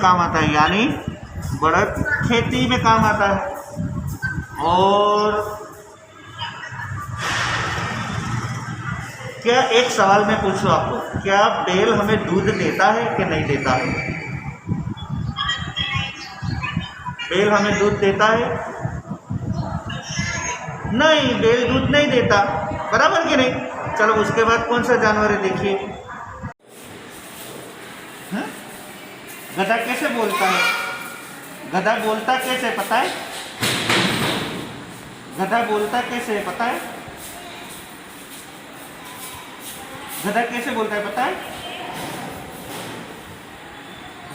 काम आता है, यानी बड़द खेती में काम आता है। और क्या एक सवाल मैं पूछूं आपको, क्या बैल हमें दूध देता है कि नहीं देता है? बैल हमें दूध देता है? नहीं, बैल दूध नहीं देता, बराबर कि नहीं? चलो उसके बाद कौन सा जानवर है देखिए। गधा कैसे बोलता है? गधा बोलता कैसे पता है? गधा बोलता कैसे है पता है? गधा कैसे बोलता है पता है?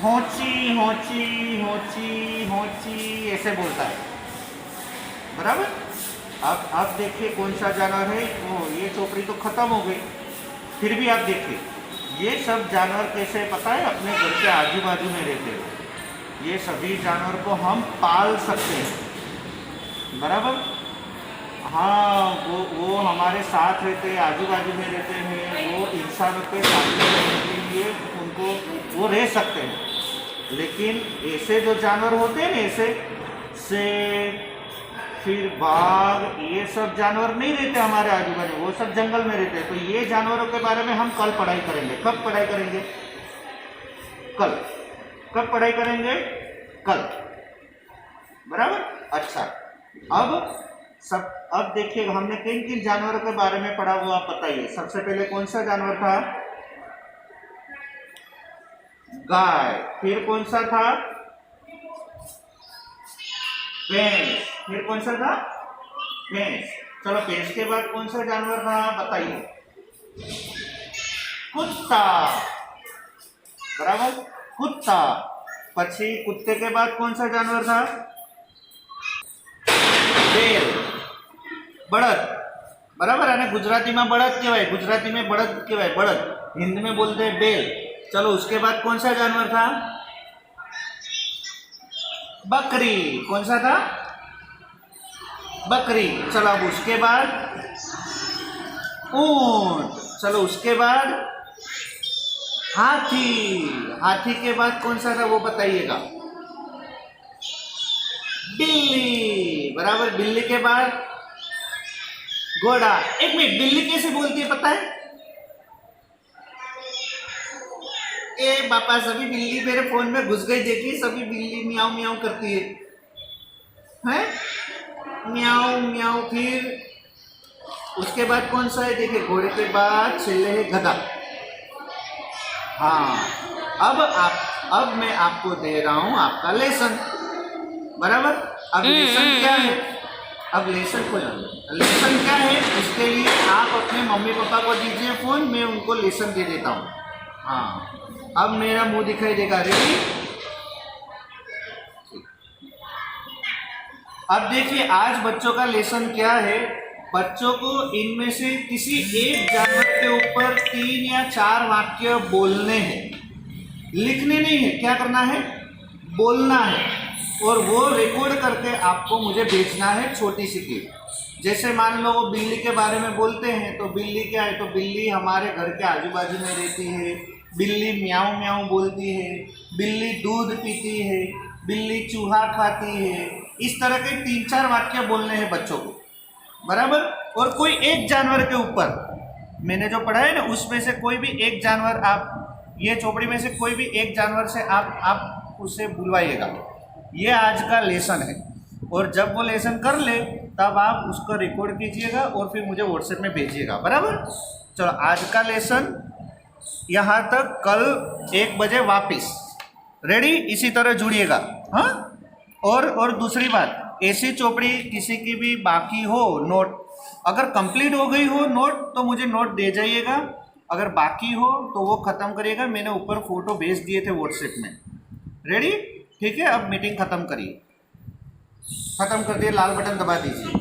होची होची होची होची ऐसे बोलता है, बराबर। अब देखिए कौन सा जानवर है। ये चोपड़ी तो खत्म हो गई, फिर भी आप देखिए ये सब जानवर कैसे पता है? अपने घर के आजू बाजू में रहते हैं। ये सभी जानवर को हम पाल सकते हैं, बराबर। हाँ, वो हमारे साथ रहते हैं, आजू बाजू में रहते हैं, वो इंसानों के साथ रहने के लिए उनको वो रह सकते हैं। लेकिन ऐसे जो जानवर होते हैं ना, ऐसे से फिर बाघ, ये सब जानवर नहीं रहते हमारे आजू बाजू, वो सब जंगल में रहते हैं। तो ये जानवरों के बारे में हम कल पढ़ाई करेंगे। कब पढ़ाई करेंगे? कल। कब पढ़ाई करेंगे? कल, बराबर। अच्छा, अब देखिए हमने किन किन जानवरों के बारे में पढ़ा हुआ आप बताइए। सबसे पहले कौन सा जानवर था? गाय। फिर कौन सा था? भैंस। फिर कौन सा था? भैंस। चलो भैंस के बाद कौन सा जानवर था बताइए? कुत्ता, बराबर, कुत्ता। पक्षी, कुत्ते के बाद कौन सा जानवर था? बैल, बड़द, बराबर है ना। गुजराती में बड़द कहवाय, गुजराती में बड़द कहवाय, बड़द। हिंदी में बोलते हैं बैल। चलो उसके बाद कौन सा जानवर था? बकरी। कौन सा था? बकरी। चलो अब उसके बाद ऊंट। चलो उसके बाद हाथी। हाथी के बाद कौन सा था वो बताइएगा? बिल्ली, बराबर। बिल्ली के बाद घोड़ा। एक मिनट, बिल्ली कैसे बोलती है पता है? ए बापा, सभी बिल्ली मेरे फोन में घुस गई, देखिए सभी बिल्ली म्याऊं म्याऊं करती है, हैं? म्याऊं म्याऊं। फिर उसके बाद कौन सा है देखिए? घोड़े के बाद छिल्ले है गधा। हाँ, अब मैं आपको दे रहा हूं आपका लेसन, बराबर। अब लेसन क्या है? अब लेसन को जानो। लेसन क्या है इसके लिए आप अपने मम्मी पापा को दीजिए फोन, मैं उनको लेसन दे देता हूँ। हाँ, अब मेरा मुंह दिखाई देगा, रेडी? अब देखिए आज बच्चों का लेसन क्या है। बच्चों को इनमें से किसी एक जानवर के ऊपर 3 या 4 वाक्य बोलने हैं, लिखने नहीं है। क्या करना है? बोलना है, और वो रिकॉर्ड करके आपको मुझे भेजना है छोटी सी क्लिप। जैसे मान लो वो बिल्ली के बारे में बोलते हैं, तो बिल्ली क्या है? तो बिल्ली हमारे घर के आजू बाजू में रहती है, बिल्ली म्याऊं म्याऊं बोलती है, बिल्ली दूध पीती है, बिल्ली चूहा खाती है। इस तरह के 3-4 वाक्य बोलने हैं बच्चों को, बराबर। और कोई एक जानवर के ऊपर, मैंने जो पढ़ा है ना उसमें से कोई भी एक जानवर, आप ये चौपड़ी में से कोई भी एक जानवर से आप उसे बुलवाइएगा। ये आज का लेसन है, और जब वो लेसन कर ले तब आप उसको रिकॉर्ड कीजिएगा और फिर मुझे व्हाट्सएप में भेजिएगा, बराबर। चलो आज का लेसन यहाँ तक, कल 1 बजे वापस, रेडी? इसी तरह जुड़िएगा, हाँ। और दूसरी बात, ऐसी चौपड़ी किसी की भी बाकी हो नोट, अगर कंप्लीट हो गई हो नोट तो मुझे नोट दे जाइएगा, अगर बाकी हो तो वो ख़त्म करिएगा। मैंने ऊपर फोटो भेज दिए थे व्हाट्सएप में, रेडी? ठीक है, अब मीटिंग ख़त्म करिए। ख़त्म कर दिए, लाल बटन दबा दीजिए।